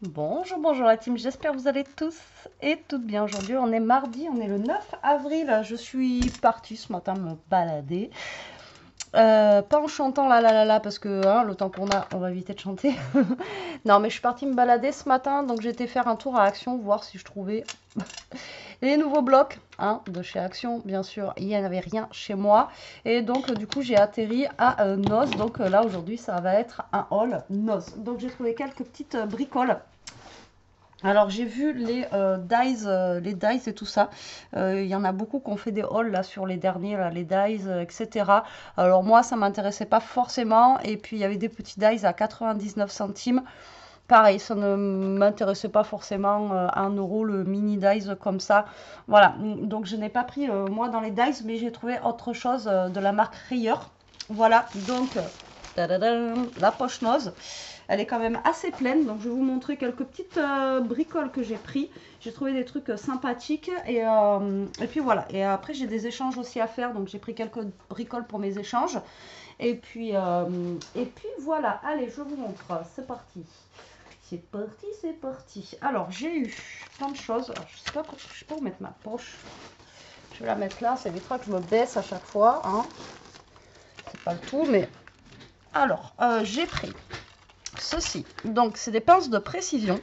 Bonjour, bonjour la team, j'espère que vous allez tous et toutes bien aujourd'hui. On est mardi, on est le 9 avril. Je suis partie ce matin me balader. Pas en chantant la parce que hein, le temps qu'on a, on va éviter de chanter. Non, mais je suis partie me balader ce matin, donc j'étais faire un tour à Action, voir si je trouvais les nouveaux blocs hein, de chez Action. Bien sûr, il n'y en avait rien chez moi. Et donc, du coup, j'ai atterri à Noz. Donc là, aujourd'hui, ça va être un haul Noz. Donc, j'ai trouvé quelques petites bricoles. Alors j'ai vu les dies et tout ça. Il y en a beaucoup qui ont fait des hauls là sur les derniers, là, les dies, etc. Alors moi ça m'intéressait pas forcément. Et puis il y avait des petits dies à 99 centimes. Pareil, ça ne m'intéressait pas forcément à 1 euro le mini dies comme ça. Voilà, donc je n'ai pas pris moi dans les dies, mais j'ai trouvé autre chose de la marque Rayer. Voilà, donc la poche nose. Elle est quand même assez pleine, donc je vais vous montrer quelques petites bricoles que j'ai pris. J'ai trouvé des trucs sympathiques et puis voilà. Et après j'ai des échanges aussi à faire, donc j'ai pris quelques bricoles pour mes échanges. Et puis voilà, allez je vous montre, c'est parti. C'est parti, c'est parti. Alors j'ai eu plein de choses. Alors, je sais pas où mettre ma poche. Je vais la mettre là, ça évitera que je me baisse à chaque fois. Hein. C'est pas le tout, mais... Alors, j'ai pris ceci. Donc, c'est des pinces de précision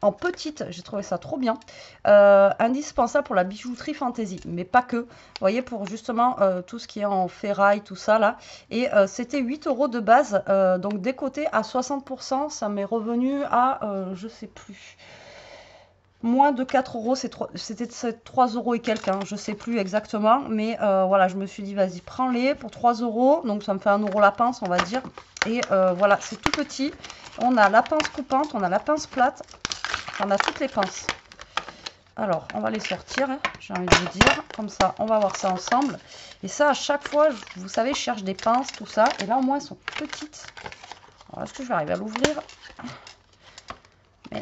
en petite. J'ai trouvé ça trop bien. Indispensable pour la bijouterie fantasy, mais pas que. Vous voyez, pour justement tout ce qui est en ferraille, tout ça là. Et c'était 8 euros de base. Donc, décoté à 60%, ça m'est revenu à, je sais plus. Moins de 4 euros, c'était 3 euros et quelques, hein, je sais plus exactement. Mais voilà, je me suis dit, vas-y, prends-les pour 3 euros. Donc ça me fait 1 euro la pince, on va dire. Et voilà, c'est tout petit. On a la pince coupante, on a la pince plate. On a toutes les pinces. Alors, on va les sortir, hein, j'ai envie de vous dire. Comme ça, on va voir ça ensemble. Et ça, à chaque fois, vous savez, je cherche des pinces, tout ça. Et là, au moins, elles sont petites. Alors, est-ce que je vais arriver à l'ouvrir? Mais...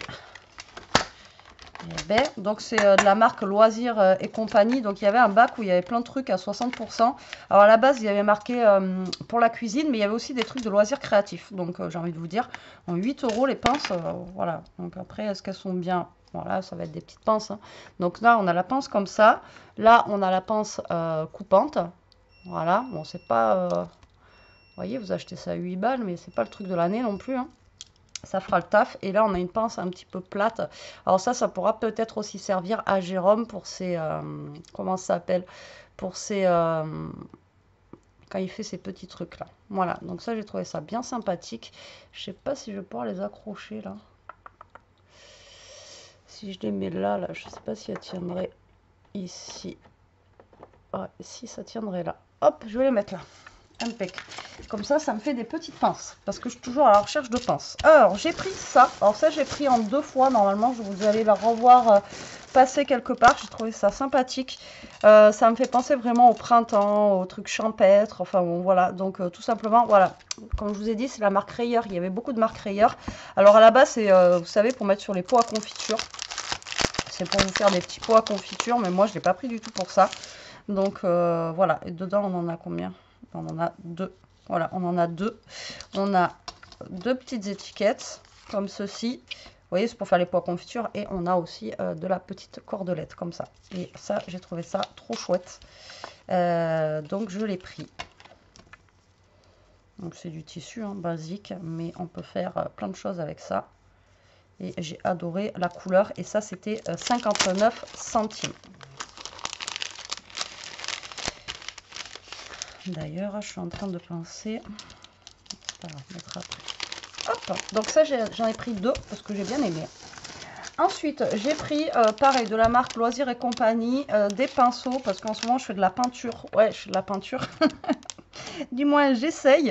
Ben, donc c'est de la marque Loisirs et compagnie. Donc il y avait un bac où il y avait plein de trucs à 60%. Alors à la base il y avait marqué pour la cuisine, mais il y avait aussi des trucs de loisirs créatifs. Donc j'ai envie de vous dire, en 8 euros les pinces, voilà. Donc après est-ce qu'elles sont bien? Voilà, ça va être des petites pinces. Hein. Donc là on a la pince comme ça. Là on a la pince coupante. Voilà, bon c'est pas... vous voyez, vous achetez ça à 8 balles, mais c'est pas le truc de l'année non plus. Hein. Ça fera le taf. Et là, on a une pince un petit peu plate. Alors ça pourra peut-être aussi servir à Jérôme pour ses... comment ça s'appelle? Pour ses... quand il fait ses petits trucs là. Voilà, donc ça, j'ai trouvé ça bien sympathique. Je sais pas si je vais pouvoir les accrocher là. Si je les mets là, je sais pas si elles tiendraient ici. Ouais, si ça tiendrait là. Hop, je vais les mettre là. Impec. Comme ça me fait des petites pinces. Parce que je suis toujours à la recherche de pinces. Alors, j'ai pris ça. Alors ça, j'ai pris en 2 fois. Normalement, vous allez la revoir passer quelque part. J'ai trouvé ça sympathique. Ça me fait penser vraiment au printemps, au truc champêtre. Enfin, bon, voilà. Donc, tout simplement, voilà. Comme je vous ai dit, c'est la marque Rayer. Il y avait beaucoup de marques Rayer. Alors, à la base, c'est, vous savez, pour mettre sur les pots à confiture. C'est pour vous faire des petits pots à confiture. Mais moi, je ne l'ai pas pris du tout pour ça. Donc, voilà. Et dedans, on en a combien ? On en a 2. Voilà, on en a 2. On a 2 petites étiquettes comme ceci. Vous voyez, c'est pour faire les pois confiture. Et on a aussi de la petite cordelette comme ça. Et ça, j'ai trouvé ça trop chouette. Donc, je l'ai pris. Donc, c'est du tissu hein, basique. Mais on peut faire plein de choses avec ça. Et j'ai adoré la couleur. Et ça, c'était 59 centimes. D'ailleurs, je suis en train de penser... mettre après. Hop, donc ça, j'en ai pris 2 parce que j'ai bien aimé. Ensuite, j'ai pris, pareil, de la marque Loisirs et compagnie, des pinceaux parce qu'en ce moment, je fais de la peinture. Ouais, je fais de la peinture. Du moins, j'essaye.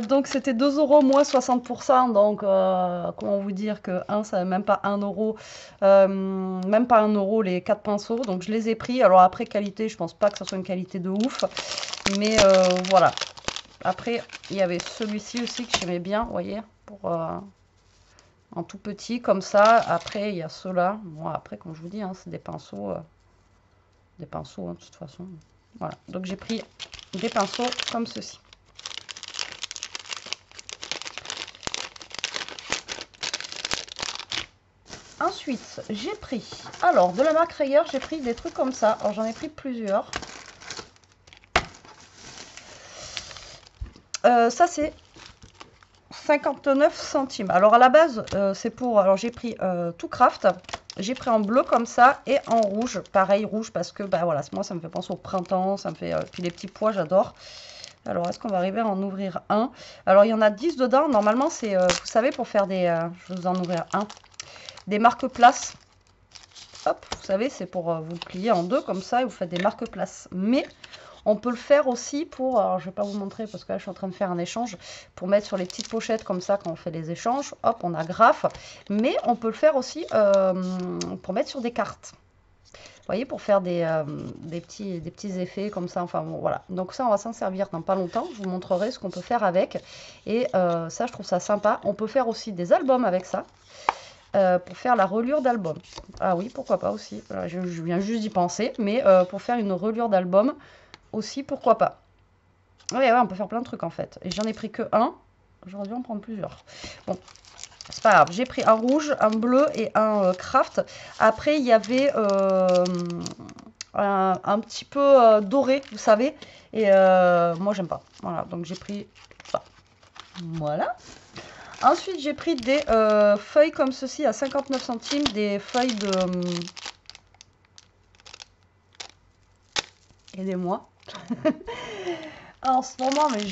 Donc, c'était 2 euros moins 60%. Donc, comment vous dire que ça même pas 1 euro. Même pas 1 euro les 4 pinceaux. Donc, je les ai pris. Alors, après, qualité, je pense pas que ça soit une qualité de ouf. Mais voilà. Après, il y avait celui-ci aussi que j'aimais bien, vous voyez, pour en tout petit comme ça. Après, il y a ceux-là. Bon, après, comme je vous dis, hein, c'est des pinceaux hein, de toute façon. Voilà. Donc, j'ai pris des pinceaux comme ceci. Ensuite, j'ai pris, alors de la marque Rayer, j'ai pris des trucs comme ça. Alors j'en ai pris plusieurs. Ça c'est 59 centimes. Alors à la base, c'est pour, alors j'ai pris tout craft. J'ai pris en bleu comme ça et en rouge. Pareil, rouge parce que, bah voilà, moi ça me fait penser au printemps. Ça me fait, puis les petits pois, j'adore. Alors, est-ce qu'on va arriver à en ouvrir un? Alors, il y en a 10 dedans. Normalement, c'est, vous savez, pour faire des... je vais vous en ouvrir un. Des marque-places. Hop, vous savez, c'est pour vous le plier en deux comme ça et vous faites des marque-places. Mais on peut le faire aussi pour... Alors, je ne vais pas vous montrer parce que là, je suis en train de faire un échange. Pour mettre sur les petites pochettes comme ça quand on fait les échanges. Hop, on agrafe. Mais on peut le faire aussi pour mettre sur des cartes. Vous voyez, pour faire des petits effets comme ça, enfin bon, voilà. Donc ça, on va s'en servir dans pas longtemps. Je vous montrerai ce qu'on peut faire avec. Et ça, je trouve ça sympa. On peut faire aussi des albums avec ça, pour faire la reliure d'album. Ah oui, pourquoi pas aussi. Je viens juste d'y penser, mais pour faire une reliure d'album aussi, pourquoi pas. Ouais, on peut faire plein de trucs en fait. Et j'en ai pris que un. J'aurais dû en prendre plusieurs. Bon. C'est pas grave, j'ai pris un rouge, un bleu et un craft. Après, il y avait un petit peu doré, vous savez. Et moi, j'aime pas. Voilà, donc j'ai pris ça. Voilà. Ensuite, j'ai pris des feuilles comme ceci à 59 centimes. Des feuilles de... Aidez-moi. En ce moment, mais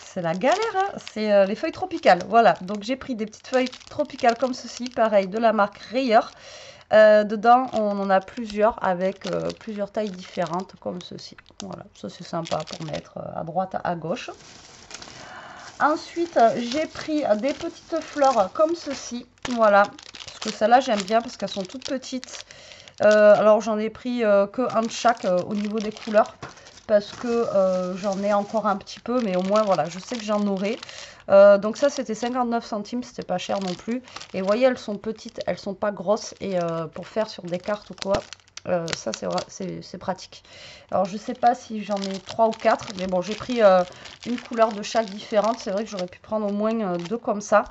c'est la galère, hein. C'est les feuilles tropicales. Voilà, donc j'ai pris des petites feuilles tropicales comme ceci, pareil, de la marque Rayer. Dedans, on en a plusieurs avec plusieurs tailles différentes comme ceci. Voilà, ça c'est sympa pour mettre à droite, à gauche. Ensuite, j'ai pris des petites fleurs comme ceci. Voilà, parce que celles-là, j'aime bien parce qu'elles sont toutes petites. Alors, j'en ai pris que un de chaque au niveau des couleurs. Parce que j'en ai encore un petit peu, mais au moins voilà, je sais que j'en aurai. Donc ça c'était 59 centimes, c'était pas cher non plus. Et vous voyez, elles sont petites, elles sont pas grosses. Et pour faire sur des cartes ou quoi, ça c'est pratique. Alors je sais pas si j'en ai 3 ou 4, mais bon, j'ai pris une couleur de chaque différente. C'est vrai que j'aurais pu prendre au moins 2 comme ça,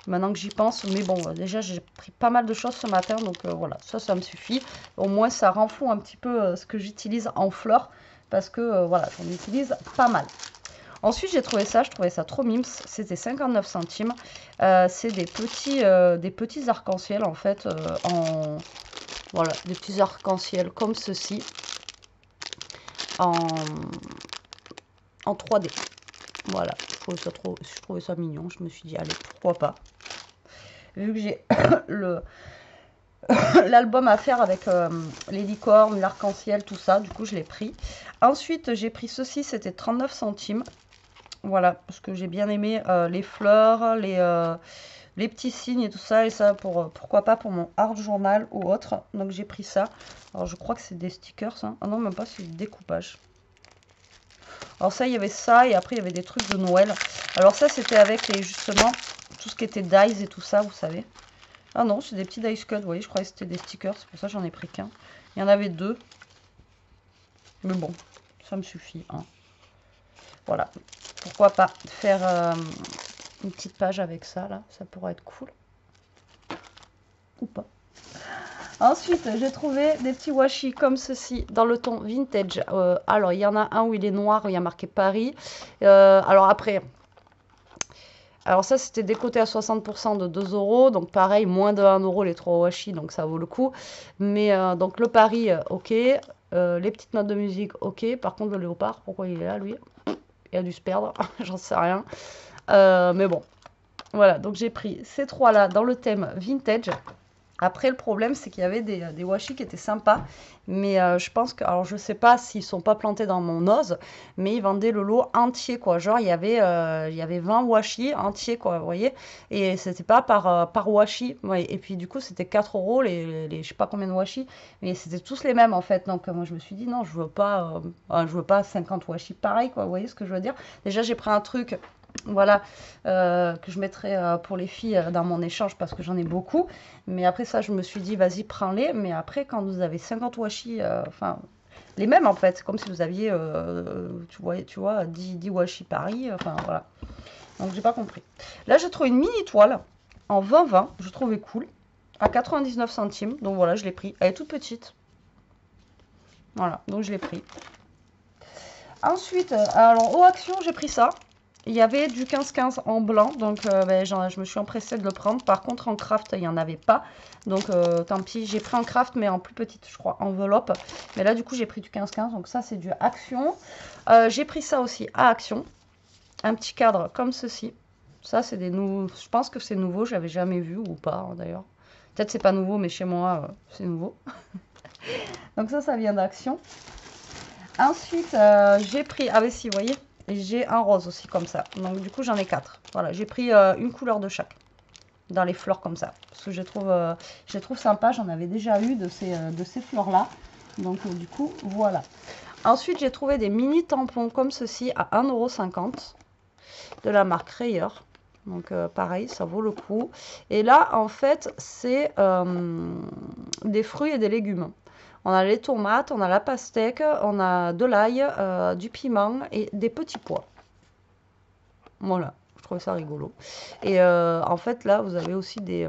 maintenant que j'y pense. Mais bon, déjà j'ai pris pas mal de choses ce matin, donc voilà, ça me suffit. Au moins ça renfloue un petit peu ce que j'utilise en fleurs. Parce que voilà, j'en utilise pas mal. Ensuite, j'ai trouvé ça, je trouvais ça trop mimes. C'était 59 centimes. C'est des petits arcs-en-ciel en fait. Voilà, des petits arcs-en-ciel comme ceci. En 3D. Voilà, je trouvais ça mignon. Je me suis dit, allez, pourquoi pas. Vu que j'ai l'album à faire avec les licornes, l'arc-en-ciel, tout ça. Du coup, je l'ai pris. Ensuite, j'ai pris ceci, c'était 39 centimes. Voilà, parce que j'ai bien aimé les fleurs, les petits signes et tout ça. Et ça, pourquoi pas pour mon art journal ou autre. Donc, j'ai pris ça. Alors, je crois que c'est des stickers. Hein. Ah non, même pas, c'est du découpage. Alors ça, il y avait ça. Et après, il y avait des trucs de Noël. Alors ça, c'était avec justement tout ce qui était dies et tout ça, vous savez. Ah non, c'est des petits dice cut, vous voyez, je croyais que c'était des stickers, c'est pour ça que j'en ai pris qu'un. Il y en avait 2. Mais bon, ça me suffit. Hein. Voilà. Pourquoi pas faire une petite page avec ça, là. Ça pourrait être cool. Ou pas. Ensuite, j'ai trouvé des petits washi comme ceci, dans le ton vintage. Alors, il y en a un où il est noir, où il y a marqué Paris. Alors après... Alors ça, c'était décoté à 60% de 2 €. Donc pareil, moins de 1 € les 3 washi, donc ça vaut le coup. Mais donc le Paris, ok. Les petites notes de musique, ok. Par contre, le léopard, pourquoi il est là, lui? Il a dû se perdre, j'en sais rien. Mais bon, voilà. Donc j'ai pris ces trois-là dans le thème vintage. Après, le problème, c'est qu'il y avait des washi qui étaient sympas. Mais je pense que... Alors, je sais pas s'ils sont pas plantés dans mon ose. Mais ils vendaient le lot entier, quoi. Genre, il y avait 20 washi entiers, quoi, vous voyez. Et c'était pas par washi. Ouais. Et puis, du coup, c'était 4 € les je sais pas combien de washi. Mais c'était tous les mêmes, en fait. Donc, moi, je me suis dit, non, je veux pas 50 washi pareil, quoi. Vous voyez ce que je veux dire? Déjà, j'ai pris un truc... Voilà, que je mettrai pour les filles dans mon échange parce que j'en ai beaucoup. Mais après ça, je me suis dit, vas-y, prends-les. Mais après, quand vous avez 50 washi, enfin, les mêmes en fait, comme si vous aviez, tu vois 10 washi Paris, enfin voilà. Donc, j'ai pas compris. Là, j'ai trouvé une mini toile en 20-20, je trouvais cool. à 99 centimes. Donc voilà, je l'ai pris. Elle est toute petite. Voilà, donc je l'ai pris. Ensuite, alors au Action, j'ai pris ça. Il y avait du 15-15 en blanc, donc je me suis empressée de le prendre. Par contre, en craft, il n'y en avait pas. Donc tant pis, j'ai pris en craft, mais en plus petite, je crois, enveloppe. Mais là, du coup, j'ai pris du 15-15, donc ça, c'est du Action. J'ai pris ça aussi à Action. Un petit cadre comme ceci. Ça, c'est des nouveaux. Je pense que c'est nouveau, j'avais jamais vu ou pas, d'ailleurs. Peut-être c'est pas nouveau, mais chez moi, c'est nouveau. Donc ça vient d'Action. Ensuite, j'ai pris, ah oui si, vous voyez, j'ai un rose aussi comme ça. Donc du coup, j'en ai 4. Voilà, j'ai pris une couleur de chaque dans les fleurs comme ça. Parce que je les trouve sympa, j'en avais déjà eu de ces fleurs-là. Donc du coup, voilà. Ensuite, j'ai trouvé des mini tampons comme ceci à 1,50 € de la marque Rayer. Donc pareil, ça vaut le coup. Et là, en fait, c'est des fruits et des légumes. On a les tomates, on a la pastèque, on a de l'ail, du piment et des petits pois. Voilà, je trouve ça rigolo. Et en fait, là, vous avez aussi des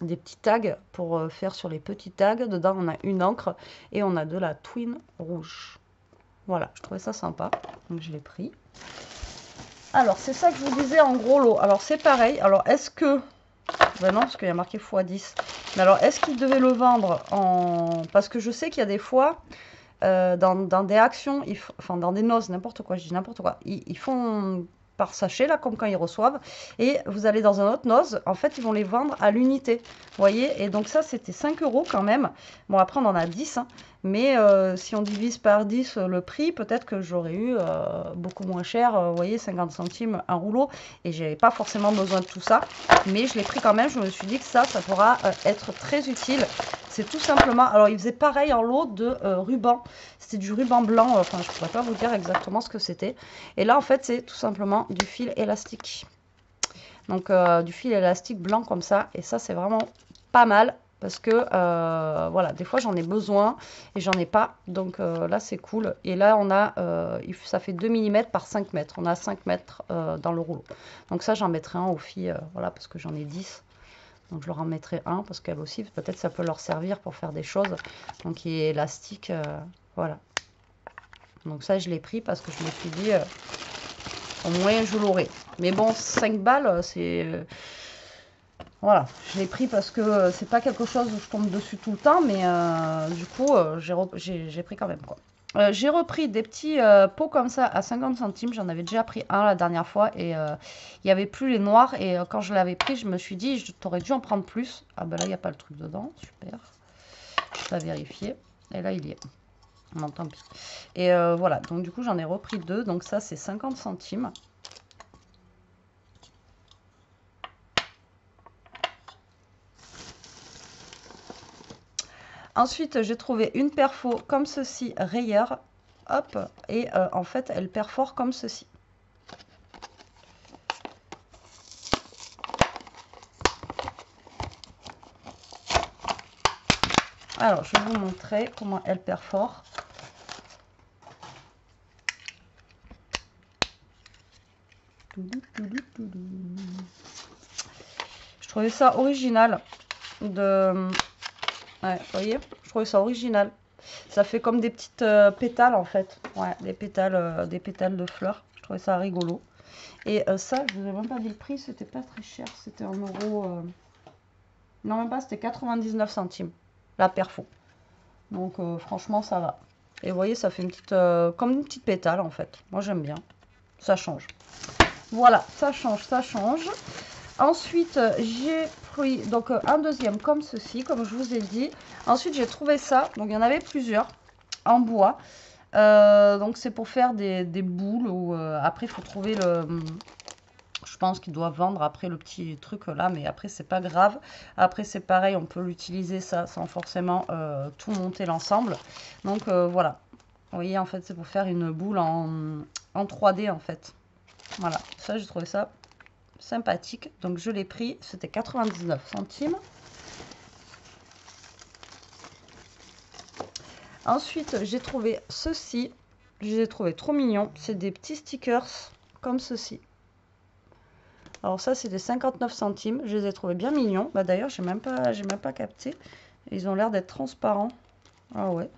petits tags pour faire sur les petits tags. Dedans, on a une encre et on a de la twin rouge. Voilà, je trouvais ça sympa, donc je l'ai pris. Alors, c'est ça que je vous disais en gros lot. Alors, c'est pareil. Alors, est-ce que... Ben non, parce qu'il y a marqué x10. Mais alors, est-ce qu'ils devaient le vendre en... Parce que je sais qu'il y a des fois, dans des actions, enfin dans des noces, n'importe quoi, je dis n'importe quoi, ils font par sachet, là, comme quand ils reçoivent. Et vous allez dans un autre noz, en fait, ils vont les vendre à l'unité. Vous voyez? Et donc ça, c'était 5 € quand même. Bon, après, on en a 10, hein. Mais si on divise par 10 le prix, peut-être que j'aurais eu beaucoup moins cher, vous voyez, 50 centimes un rouleau. Et j'avais pas forcément besoin de tout ça. Mais je l'ai pris quand même, je me suis dit que ça pourra être très utile. C'est tout simplement, alors il faisait pareil en lot de ruban. C'était du ruban blanc, enfin je pourrais pas vous dire exactement ce que c'était. Et là en fait c'est tout simplement du fil élastique. Donc du fil élastique blanc comme ça. Et ça c'est vraiment pas mal. Parce que voilà, des fois j'en ai besoin et j'en ai pas. Donc là c'est cool. Et là on a, ça fait 2 mm par 5 mètres. On a 5 mètres dans le rouleau. Donc ça j'en mettrai un aux filles, voilà, parce que j'en ai 10. Donc je leur en mettrai un parce qu'elles aussi, peut-être ça peut leur servir pour faire des choses. Donc il est élastique, voilà. Donc ça je l'ai pris parce que je me suis dit, au moins je l'aurai. Mais bon, 5 balles, c'est... voilà, je l'ai pris parce que c'est pas quelque chose où je tombe dessus tout le temps, mais du coup, j'ai pris quand même, quoi. J'ai repris des petits pots comme ça à 50 centimes. J'en avais déjà pris un la dernière fois et il n'y avait plus les noirs. Et quand je l'avais pris, je me suis dit, t'aurais dû en prendre plus. Ah ben là, il n'y a pas le truc dedans. Super. Je vais vérifier. Et là, il y est. Non, tant pis. Et voilà, donc du coup, j'en ai repris deux. Donc ça, c'est 50 centimes. Ensuite, j'ai trouvé une perfo comme ceci, Rayer. Hop. Et en fait, elle perfore comme ceci. Alors, je vais vous montrer comment elle perfore. Je trouvais ça original. Ouais, vous voyez, je trouvais ça original. Ça fait comme des petites pétales en fait. Ouais, des pétales de fleurs. Je trouvais ça rigolo. Et ça, je vous ai même pas dit le prix, c'était pas très cher. C'était 1 €. Non, même pas, c'était 99 centimes. La perfo. Donc franchement, ça va. Et vous voyez, ça fait une petite, comme une petite pétale en fait. Moi, j'aime bien. Ça change. Voilà, ça change, ça change. Ensuite, j'ai pris donc un deuxième comme ceci, comme je vous ai dit. Ensuite, j'ai trouvé ça. Donc, il y en avait plusieurs en bois. Donc, c'est pour faire des boules. Ou après, il faut trouver le... Je pense qu'ils doivent vendre après le petit truc là, mais après, c'est pas grave. Après, c'est pareil, on peut l'utiliser ça sans forcément tout monter l'ensemble. Donc, voilà. Vous voyez, en fait, c'est pour faire une boule en 3D, en fait. Voilà, ça, j'ai trouvé ça sympathique. Donc, je l'ai pris. C'était 99 centimes. Ensuite, j'ai trouvé ceci. Je les ai trouvés trop mignons. C'est des petits stickers comme ceci. Alors ça, c'est des 59 centimes. Je les ai trouvés bien mignons. Bah, d'ailleurs, j'ai même pas capté. Ils ont l'air d'être transparents. Ah ouais.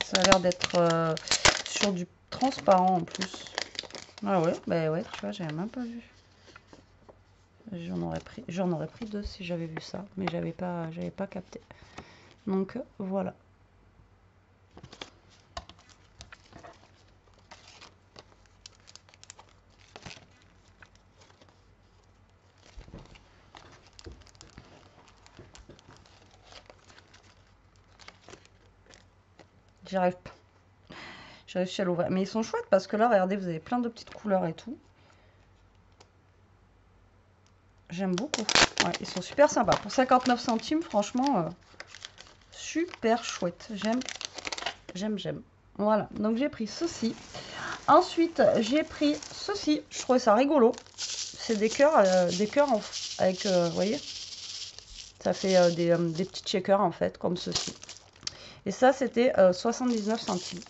Ça a l'air d'être sur du transparent en plus. Ah ouais, bah ouais, tu vois, j'avais même pas vu. J'en aurais pris deux si j'avais vu ça, mais j'avais pas capté. Donc voilà. J'arrive pas. J'ai réussi à l'ouvrir. Mais ils sont chouettes parce que là, regardez, vous avez plein de petites couleurs et tout. J'aime beaucoup. Ouais, ils sont super sympas. Pour 59 centimes, franchement, super chouette. J'aime. Voilà, donc j'ai pris ceci. Ensuite, j'ai pris ceci. Je trouvais ça rigolo. C'est des cœurs avec, vous voyez, ça fait des petits shakers en fait, comme ceci. Et ça, c'était 79 centimes.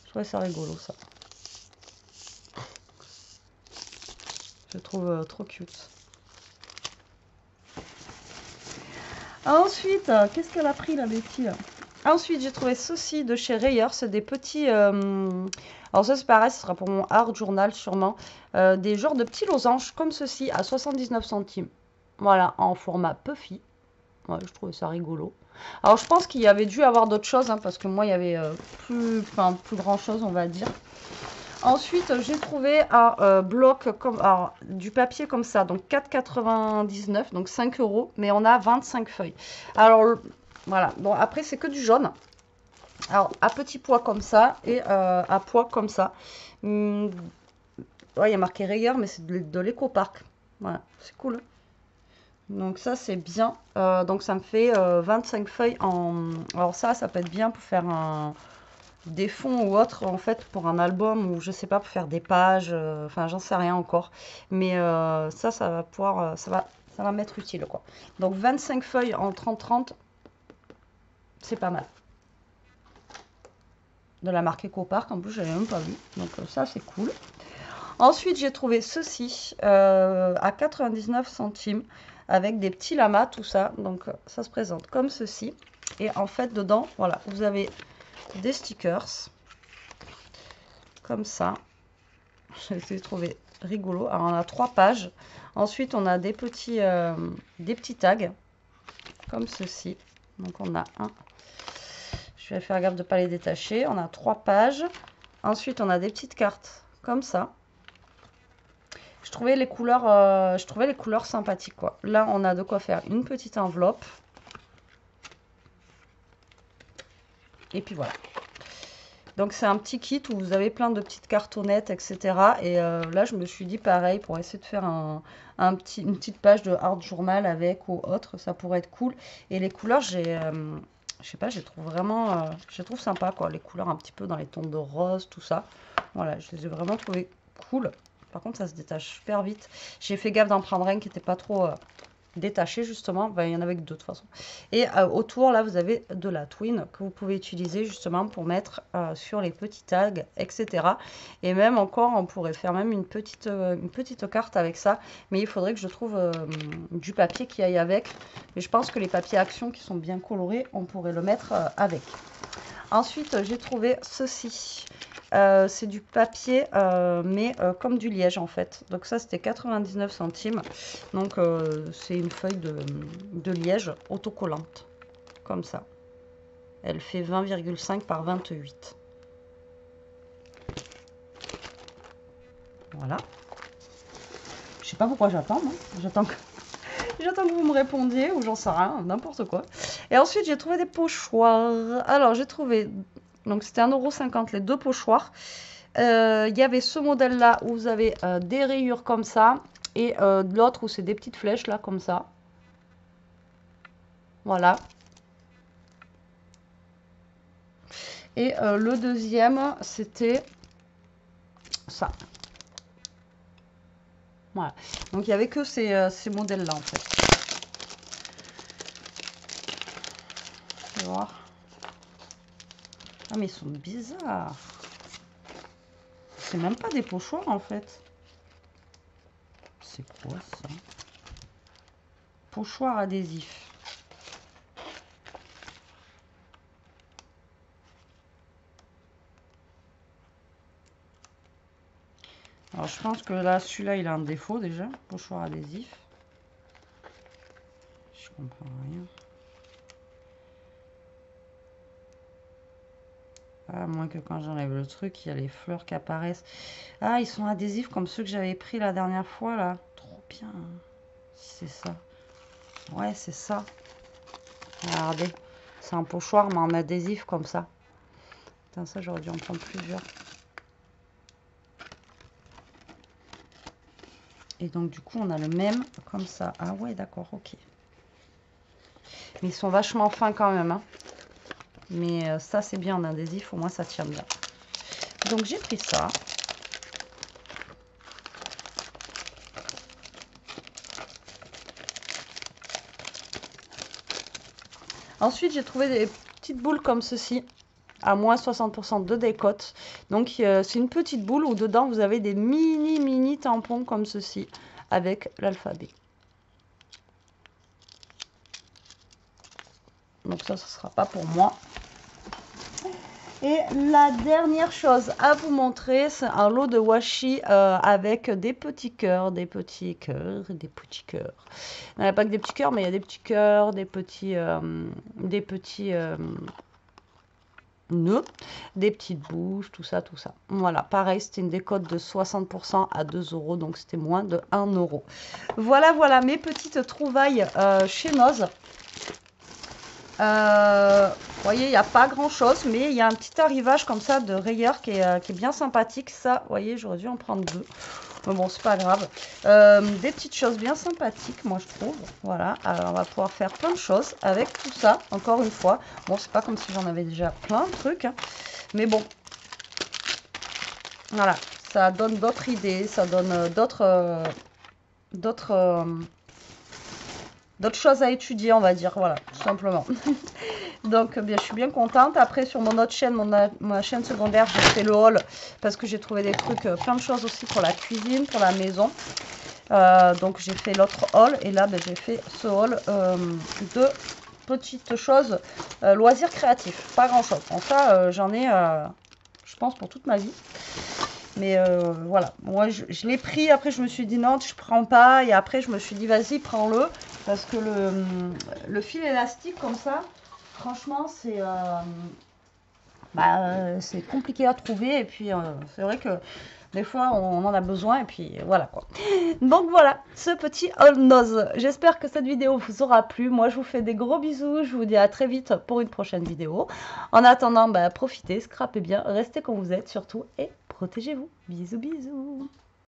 Je trouvais ça rigolo, ça. Je trouve trop cute. Ensuite, qu'est-ce qu'elle a pris, la Betty? Ensuite, j'ai trouvé ceci de chez Rayer. C'est des petits... alors ça, c'est pareil, ce sera pour mon art journal sûrement. Des genres de petits losanges comme ceci à 79 centimes. Voilà, en format puffy. Ouais, je trouvais ça rigolo. Alors, je pense qu'il y avait dû avoir d'autres choses, hein, parce que moi, il y avait plus grand chose, on va dire. Ensuite, j'ai trouvé un bloc alors, du papier comme ça, donc 4,99, donc 5 €, mais on a 25 feuilles. Alors, voilà. Bon, après, c'est que du jaune. Alors, à petit pois comme ça et à pois comme ça. Ouais, il y a marqué rayeur, mais c'est de l'éco-parc. Voilà, c'est cool. Donc ça, c'est bien. Donc ça me fait 25 feuilles en... Alors ça peut être bien pour faire des fonds ou autre, en fait, pour un album ou je sais pas, pour faire des pages. Enfin, j'en sais rien encore. Mais ça va pouvoir... ça va m'être utile, quoi. Donc 25 feuilles en 30-30, c'est pas mal. De la marque Ecopark, en plus, je l'avais même pas vu. Donc ça, c'est cool. Ensuite, j'ai trouvé ceci à 99 centimes avec des petits lamas, tout ça. Donc, ça se présente comme ceci. Et en fait, dedans, voilà, vous avez des stickers comme ça. J'ai trouvé rigolo. Alors, on a 3 pages. Ensuite, on a des petits tags comme ceci. Donc, on a un. Je vais faire gaffe de ne pas les détacher. On a 3 pages. Ensuite, on a des petites cartes comme ça. Je trouvais les couleurs sympathiques, quoi. Là, on a de quoi faire une petite enveloppe. Et puis voilà. Donc, c'est un petit kit où vous avez plein de petites cartonnettes, etc. Et là, je me suis dit pareil, pour essayer de faire une petite page de art journal avec ou autre, ça pourrait être cool. Et les couleurs, je sais pas, je les trouve sympa, quoi. Les couleurs un petit peu dans les tons de rose, tout ça. Voilà, je les ai vraiment trouvées cool. Par contre, ça se détache super vite. J'ai fait gaffe d'en prendre un qui n'était pas trop détaché, justement. Ben, il y en avait que deux, de toute façon. Et autour, là, vous avez de la twine que vous pouvez utiliser, justement, pour mettre sur les petits tags, etc. Et même encore, on pourrait faire même une petite carte avec ça. Mais il faudrait que je trouve du papier qui aille avec. Mais je pense que les papiers Action qui sont bien colorés, on pourrait le mettre avec. Ensuite, j'ai trouvé ceci. C'est du papier, mais comme du liège en fait. Donc ça, c'était 99 centimes. Donc c'est une feuille de liège autocollante, comme ça. Elle fait 20,5 par 28. Voilà. Je sais pas pourquoi j'attends. J'attends que vous me répondiez, ou j'en sais rien, n'importe quoi. Et ensuite, j'ai trouvé des pochoirs. Alors, j'ai trouvé... Donc, c'était 1,50 € les deux pochoirs. Il y avait ce modèle-là où vous avez des rayures comme ça. Et l'autre où c'est des petites flèches, là, comme ça. Voilà. Et le deuxième, c'était ça. Voilà. Donc, il n'y avait que ces modèles-là, en fait. Je vais voir. Ah, mais ils sont bizarres. c'est même pas des pochoirs en fait. C'est quoi ça? Pochoir adhésif. Alors je pense que là, celui-là, il a un défaut déjà. Pochoir adhésif. Je comprends rien. À moins que quand j'enlève le truc, il y a les fleurs qui apparaissent. Ah, ils sont adhésifs comme ceux que j'avais pris la dernière fois là. Trop bien. Si c'est ça. Ouais, c'est ça. Regardez. C'est un pochoir mais en adhésif comme ça. Putain, ça j'aurais dû en prendre plusieurs. Et donc du coup on a le même comme ça. Ah ouais, d'accord, ok. Mais ils sont vachement fins quand même. Hein. Mais ça c'est bien en adhésif, au moins ça tient bien. Donc j'ai pris ça. Ensuite j'ai trouvé des petites boules comme ceci. À moins 60% de décote. Donc c'est une petite boule où dedans vous avez des mini tampons comme ceci avec l'alphabet. Donc ça, ce sera pas pour moi. Et la dernière chose à vous montrer, c'est un lot de washi avec des petits cœurs, des petits cœurs, des petits cœurs. Il n'y a pas que des petits cœurs, mais il y a des petits cœurs, des petits nœuds, des petites bouches, tout ça, tout ça. Voilà, pareil, c'était une décote de 60% à 2 €, donc c'était moins de 1 €. Voilà, voilà mes petites trouvailles chez Noz. Vous voyez, il n'y a pas grand chose, mais il y a un petit arrivage comme ça de rayures qui est bien sympathique. Ça, vous voyez, j'aurais dû en prendre 2. Mais bon, c'est pas grave. Des petites choses bien sympathiques, moi je trouve. Voilà, alors on va pouvoir faire plein de choses avec tout ça, encore une fois. Bon, c'est pas comme si j'en avais déjà plein de trucs, hein, mais bon. Voilà, ça donne d'autres idées, ça donne d'autres choses à étudier, on va dire, voilà, tout simplement. Donc, bien, je suis bien contente. Après, sur mon autre chaîne, ma chaîne secondaire, j'ai fait le haul parce que j'ai trouvé des trucs, plein de choses aussi pour la cuisine, pour la maison. Donc, j'ai fait l'autre haul et là, ben, j'ai fait ce haul de petites choses, loisirs créatifs, pas grand chose. Bon, ça, j'en ai, je pense, pour toute ma vie. Mais voilà, moi je l'ai pris, après je me suis dit non, je prends pas, et après je me suis dit vas-y, prends-le, parce que le fil élastique comme ça, franchement c'est compliqué à trouver, et puis c'est vrai que des fois on en a besoin, et puis voilà quoi. Donc voilà, ce petit haul Noz. J'espère que cette vidéo vous aura plu. Moi je vous fais des gros bisous, je vous dis à très vite pour une prochaine vidéo. En attendant, profitez, scrapez bien, restez comme vous êtes surtout, et protégez-vous. Bisous, bisous.